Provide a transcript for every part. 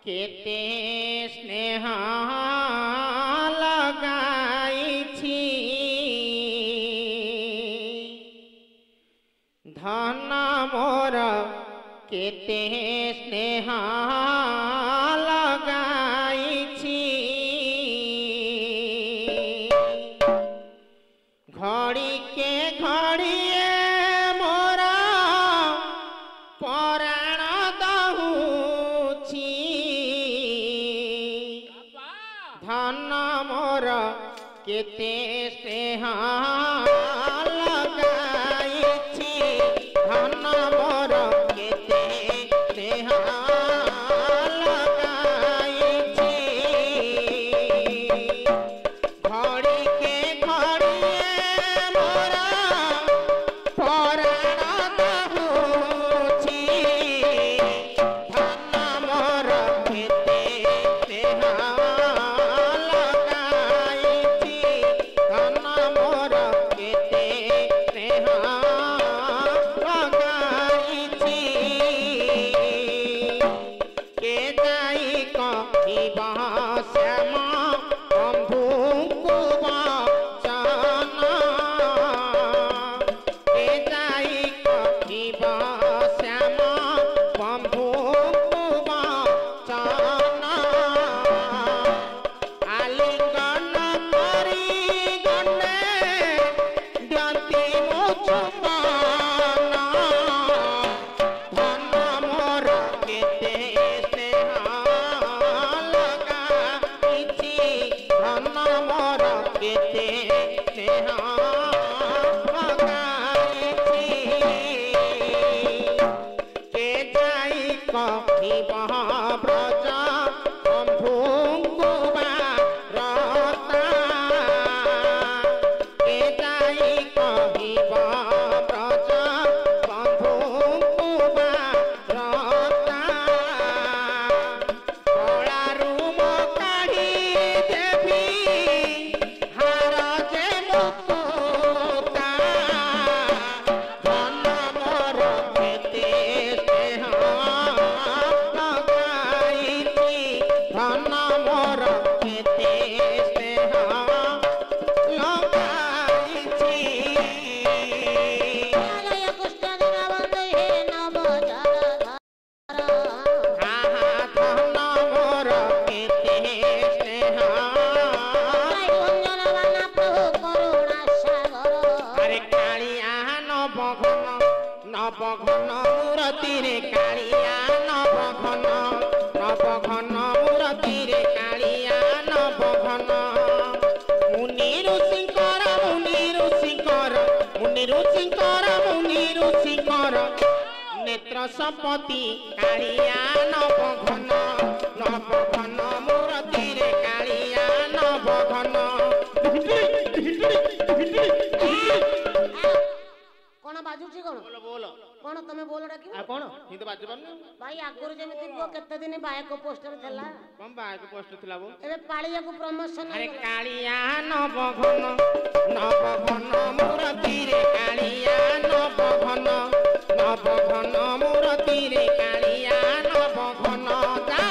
केते स्नेह लगाई धन मोर केते स्नेह लगाई घड़ी के घड़िए मोर पराण दहुची धन मोर केते स्नेह लगाई धन मोर केते स्नेह लगाई घड़ी के घड़िए मोर पराण दहुची धन मोर केते स्नेह लगाई धन मोर केते स्नेह लगाई के जाई कहिबा श्याम बंधु को वचन के जाई कहिबा श्याम बंधु को वचन आलिंगन करी गणे द्यंती मुचुपन धन मोर केते स्नेह लगाई धन मोर केते स्नेह लगाई के जाई कहिबा ब्रज बंधु रता के जाई कहिबा ब्रज बंधु रता कला रूम काढ़ी देवी हार जे मुक्ता धन मोर केते स्नेह लगाई धन मोर केते स्नेह लगाई आलय कुष्ठ दीनबंधु हे नव जगधर धन मोर केते स्नेह त्रैगुण्यन बना प्रभु करुणा सागर अरे कालिया नवघन मूर्ति रे कालिया नवघन मूर्ति रे कालिया नवघन मुनि ऋषिकर नेत्र सपति कालिया नवघन मूर्ति रे कालिया नवघन कोन बाजुची कोन बोलो बोलो कोन तमे बोल डाकी आ कोन हिंद बाजू बन भाई आगुर जेमिति को केते दिन बायक पोस्टर थला कम बायक पोस्ट थिला वो एबे पाळिया को प्रमोशन अरे कालिया नवघन मूर्ति रे कालिया नवघन मूर्ति रे कालिया नवघन जा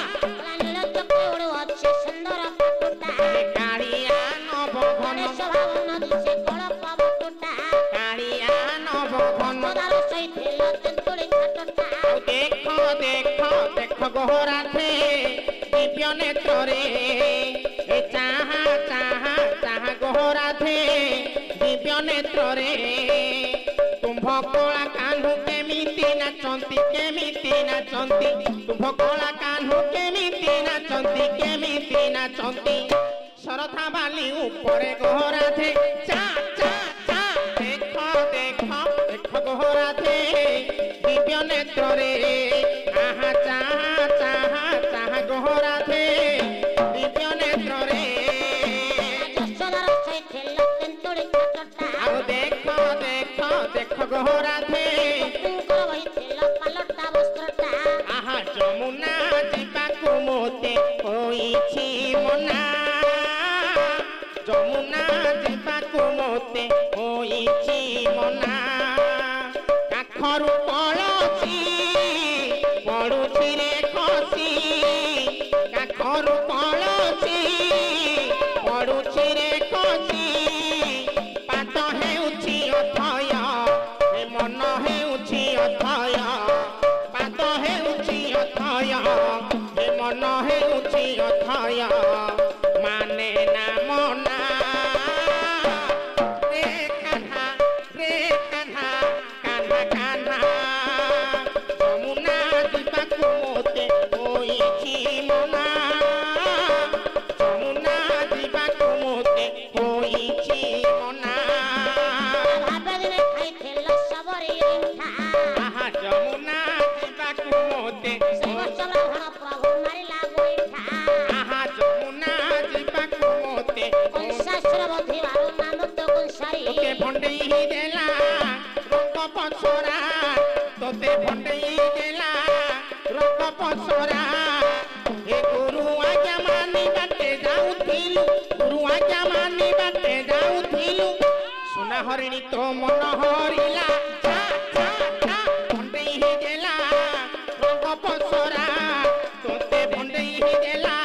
नील चकोड़ अच्छे सुंदर पटुटा अरे कालिया नवघन स्वभाव नदी से कोळ पावटुटा कालिया नवघन दारो सहित तेंतुली छटटा देख गोहरा थे दिव्य नेत्र रे ए चाहा गोहरा थे दिव्य नेत्र रे तुम्भ कला कान्हू केमिति नाचंती तुम्भ कला कान्हू केमिति नाचंती सरथा बाली ऊपरे गोहरा थे चा देख गोहरा थे दिव्य नेत्र रे आहा चाहा गोहरा थे दिव्य नेत्र रे जसोदार सहित तेंतुली छटटा आओ देख गोहरा थे तुमको वही थेला पालटा वस्त्रटा आहा जमुना जीवाकु मोते होईछि मना जमुना जीवाकु मोते ଅଥୟ ଏ ମନ ହେଉଛି ଅଥୟ ମାନେ ନା ମନା ରେ କାହ୍ନା କାହ୍ନା କାହ୍ନା ଯମୁନା ଯିବାକୁ ମୋତେ ହୋଇଛି ମନା ଯମୁନା ଯିବାକୁ ମୋତେ ହୋଇଛି ମନା ଭାବେ ଦିନେ ଖାଇଥିଲ ସବରି ଅଠା ଆହା ଯମୁନା ଯିବାକୁ ମୋତେ ସେ ବର୍ଷ ଲହଣ ପ୍ରଭୁ ମାରିଲା ଗୋଇଠା ଆହା ଯମୁନା ଯିବାକୁ ମୋତେ କଂସାସୁର ବଧିବାରୁ ନାମ ତ କଂସାରୀ ତୋତେ ଭଣ୍ଡେଇ ଦେଲା ରଙ୍ଗ ପଛରା ତୋତେ ଭଣ୍ଡେଇ ଦେଲା ରଙ୍ଗ ପଛରା ଏ ଗୁରୁ ଆଜ୍ଞା ମାନି ବାଟେ ଯାଉଥିଲୁ ଗୁରୁ ଆଜ୍ଞା ମାନି ବାଟେ ଯାଉଥିଲୁ ସୁନା ହରିଣୀ ତୋ ମନ ହରିଲା ଭଣ୍ଡେଇ ଦେଲା ରଙ୍ଗ ପଛରା ତୋତେ ଭଣ୍ଡେଇ ଦେଲା